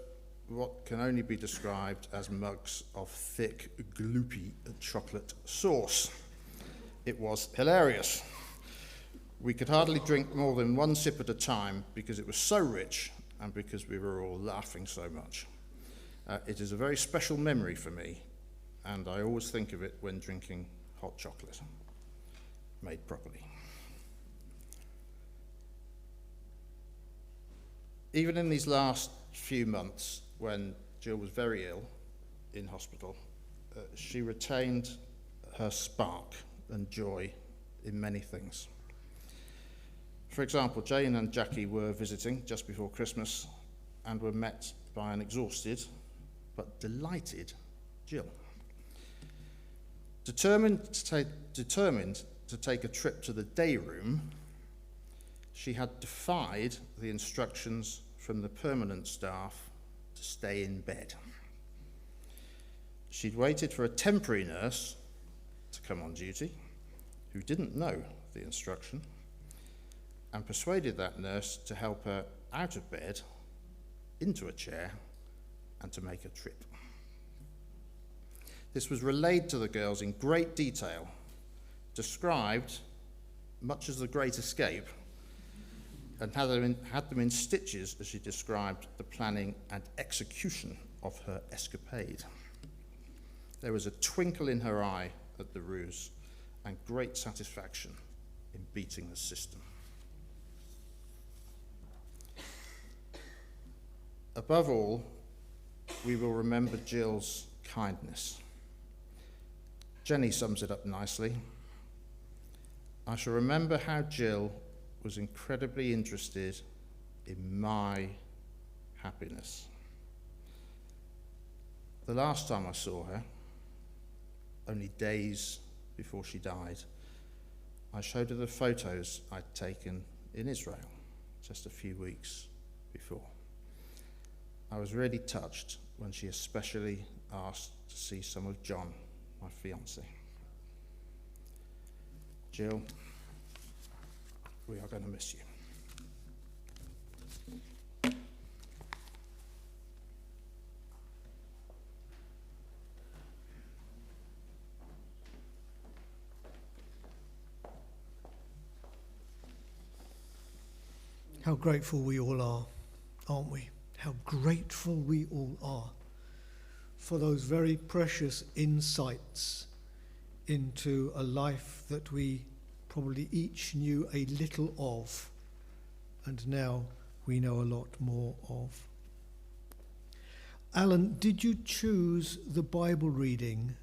what can only be described as mugs of thick, gloopy chocolate sauce. It was hilarious. We could hardly drink more than one sip at a time because it was so rich and because we were all laughing so much. It is a very special memory for me, and I always think of it when drinking hot chocolate, made properly. Even in these last few months, when Jill was very ill in hospital, she retained her spark and joy in many things. For example, Jane and Jackie were visiting just before Christmas and were met by an exhausted but delighted Jill. Determined to take a trip to the day room, she had defied the instructions from the permanent staff to stay in bed. She'd waited for a temporary nurse to come on duty, who didn't know the instruction, and persuaded that nurse to help her out of bed, into a chair, and to make a trip. This was relayed to the girls in great detail, described much as The Great Escape, and had them in stitches as she described the planning and execution of her escapade. There was a twinkle in her eye at the ruse and great satisfaction in beating the system. Above all, we will remember Jill's kindness. Jenny sums it up nicely. I shall remember how Jill was incredibly interested in my happiness. The last time I saw her, only days before she died, I showed her the photos I'd taken in Israel just a few weeks before. I was really touched when she especially asked to see some of John, my fiancé. Jill, we are going to miss you. How grateful we all are, aren't we? How grateful we all are for those very precious insights into a life that we probably each knew a little of, and now we know a lot more of. Alan, did you choose the Bible reading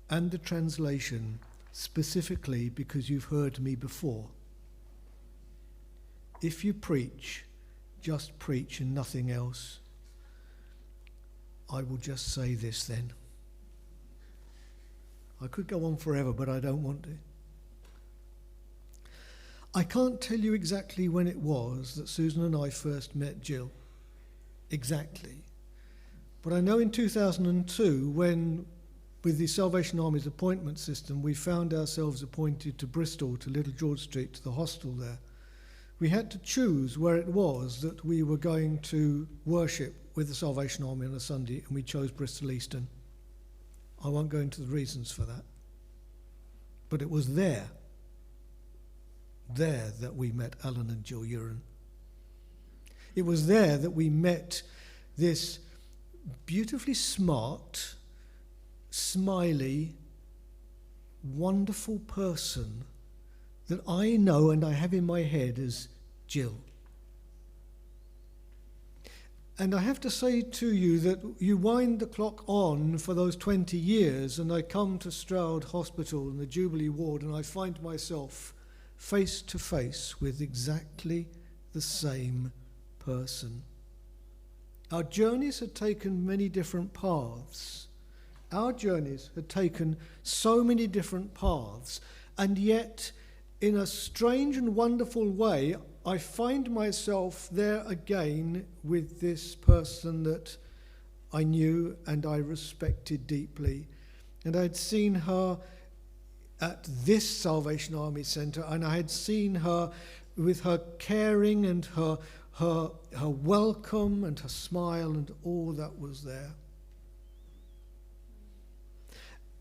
and the translation specifically because you've heard me before? If you preach, just preach and nothing else. I will just say this then. I could go on forever, but I don't want to. I can't tell you exactly when it was that Susan and I first met Jill. Exactly. But I know in 2002, when, with the Salvation Army's appointment system, we found ourselves appointed to Bristol, to Little George Street, to the hostel there. We had to choose where it was that we were going to worship with the Salvation Army on a Sunday, and we chose Bristol Eastern. I won't go into the reasons for that. But it was there that we met Alan and Jill Uren. It was there that we met this beautifully smart, smiley, wonderful person that I know and I have in my head as Jill. And I have to say to you that you wind the clock on for those 20 years, and I come to Stroud Hospital in the Jubilee ward, and I find myself face to face with exactly the same person. Our journeys had taken many different paths. Our journeys had taken so many different paths, and yet, in a strange and wonderful way, I find myself there again with this person that I knew and I respected deeply. And I'd seen her at this Salvation Army Centre, and I had seen her with her caring and her welcome and her smile and all that was there.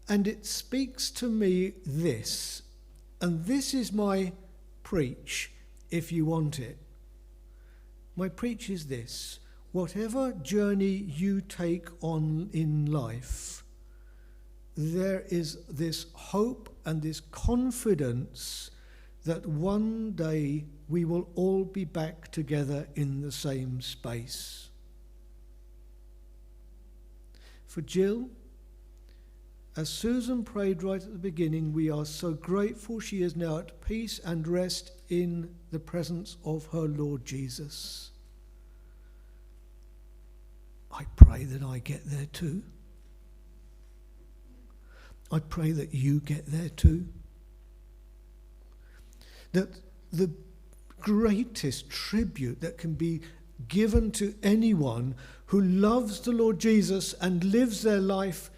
And it speaks to me this, and this is my preach, if you want it. My preach is this: whatever journey you take on in life, there is this hope and this confidence that one day we will all be back together in the same space. For Jill, as Susan prayed right at the beginning, we are so grateful she is now at peace and rest in the presence of her Lord Jesus. I pray that I get there too. I pray that you get there too. That the greatest tribute that can be given to anyone who loves the Lord Jesus and lives their life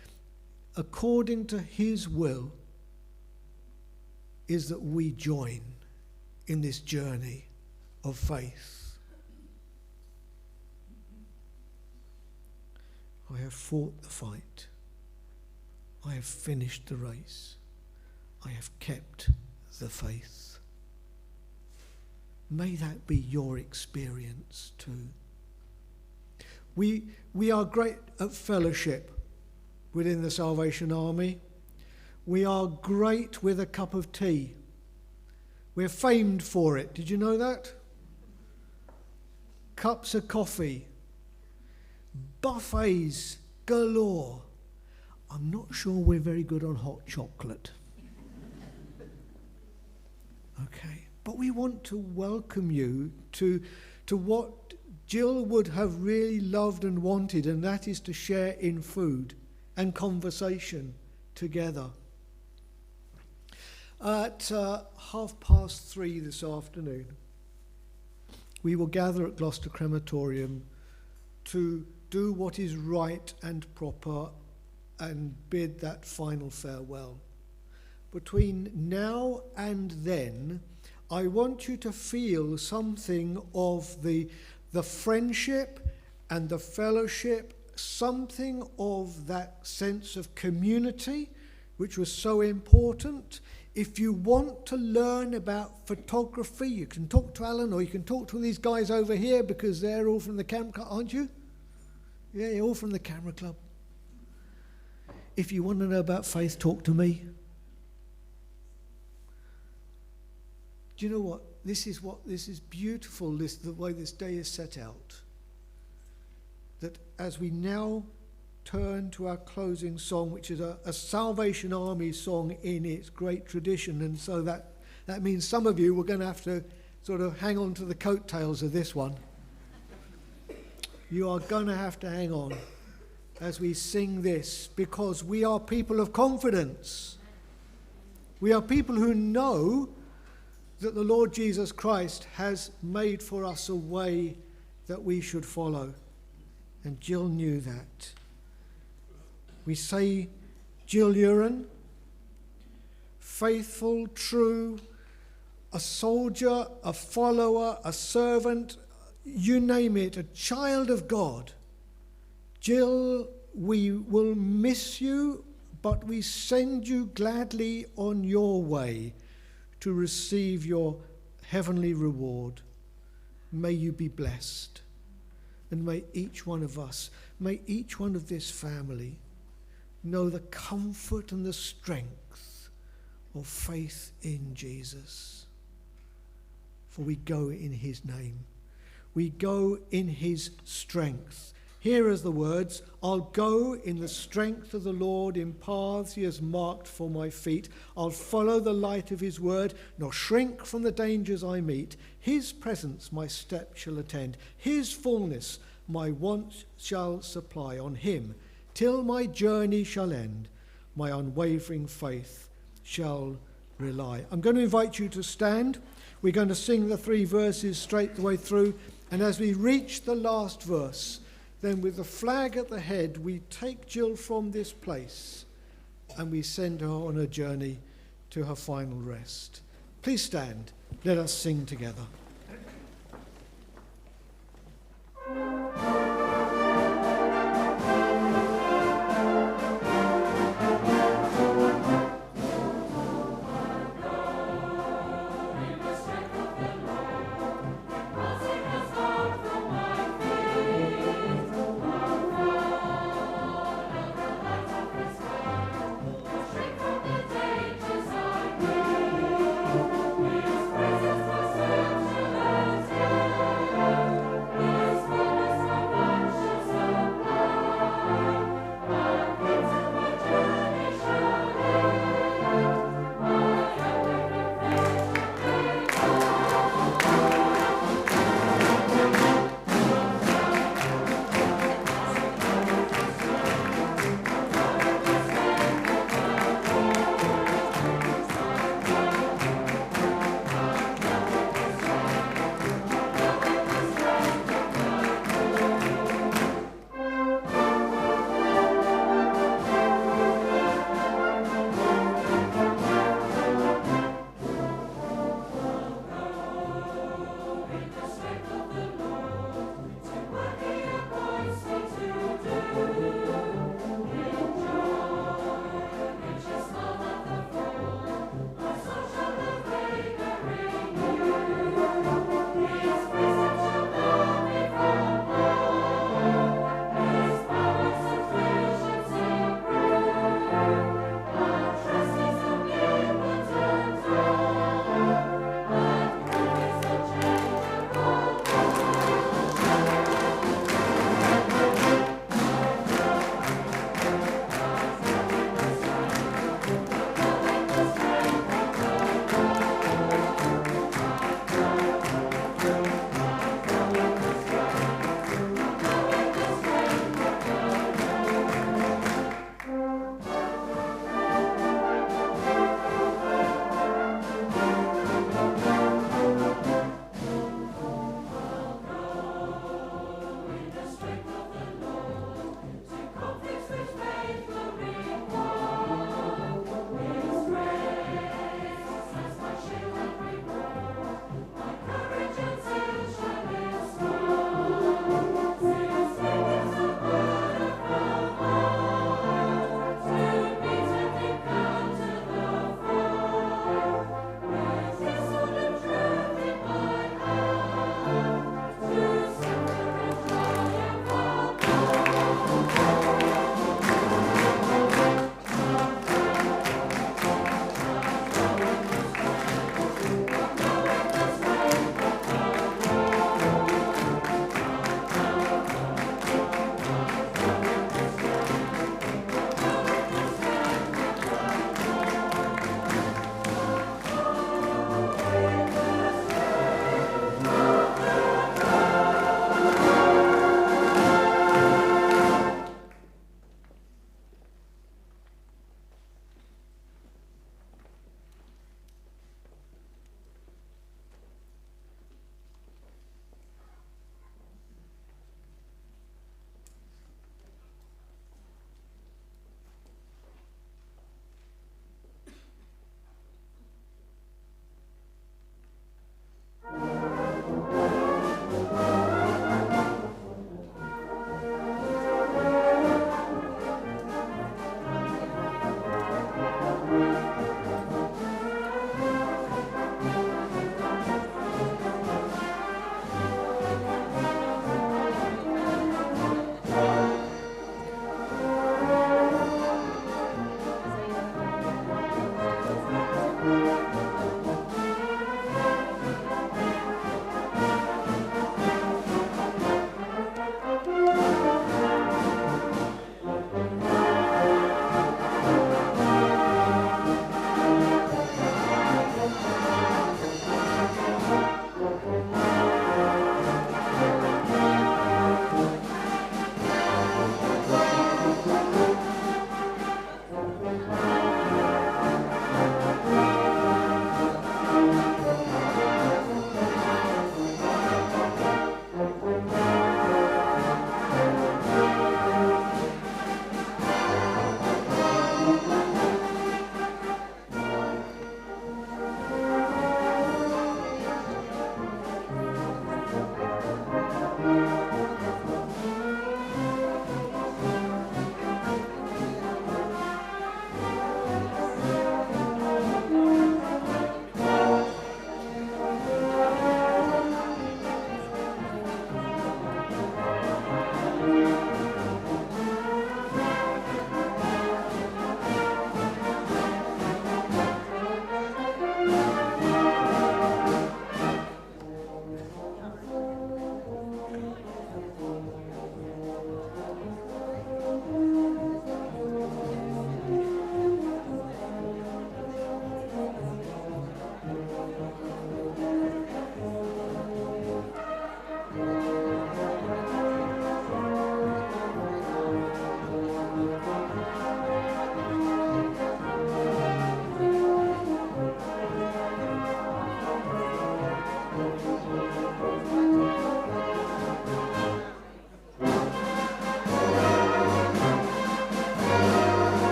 according to his will is that we join in this journey of faith. I have fought the fight. I have finished the race. I have kept the faith. May that be your experience too. We are great at fellowship within the Salvation Army. We are great with a cup of tea. We're famed for it. Did you know that? Cups of coffee. Buffets galore. I'm not sure we're very good on hot chocolate. Okay. But we want to welcome you to what Jill would have really loved and wanted, and that is to share in food and conversation together. At 3:30 this afternoon, we will gather at Gloucester Crematorium to do what is right and proper and bid that final farewell. Between now and then, I want you to feel something of the friendship and the fellowship, something of that sense of community, which was so important If you want to learn about photography, you can talk to Alan or you can talk to these guys over here because they're all from the camera club, aren't you? Yeah, you're all from the camera club. If you want to know about faith, talk to me. Do you know what? This is beautiful, the way this day is set out. That as we now turn to our closing song, which is a Salvation Army song in its great tradition, and so that means some of you were going to have to sort of hang on to the coattails of this one. You are going to have to hang on as we sing this, because we are people of confidence. We are people who know that the Lord Jesus Christ has made for us a way that we should follow. And Jill knew that. We say, Jill Uren, faithful, true, a soldier, a follower, a servant, you name it, a child of God. Jill, we will miss you, but we send you gladly on your way to receive your heavenly reward. May you be blessed. And may each one of us, may each one of this family know the comfort and the strength of faith in Jesus. For we go in his name. We go in his strength. Here are the words, I'll go in the strength of the Lord in paths he has marked for my feet. I'll follow the light of his word, nor shrink from the dangers I meet. His presence my step shall attend. His fullness my want shall supply. On him, till my journey shall end, my unwavering faith shall rely. I'm going to invite you to stand. We're going to sing the 3 verses straight the way through. And as we reach the last verse, then with the flag at the head, we take Jill from this place and we send her on a journey to her final rest. Please stand. Let us sing together.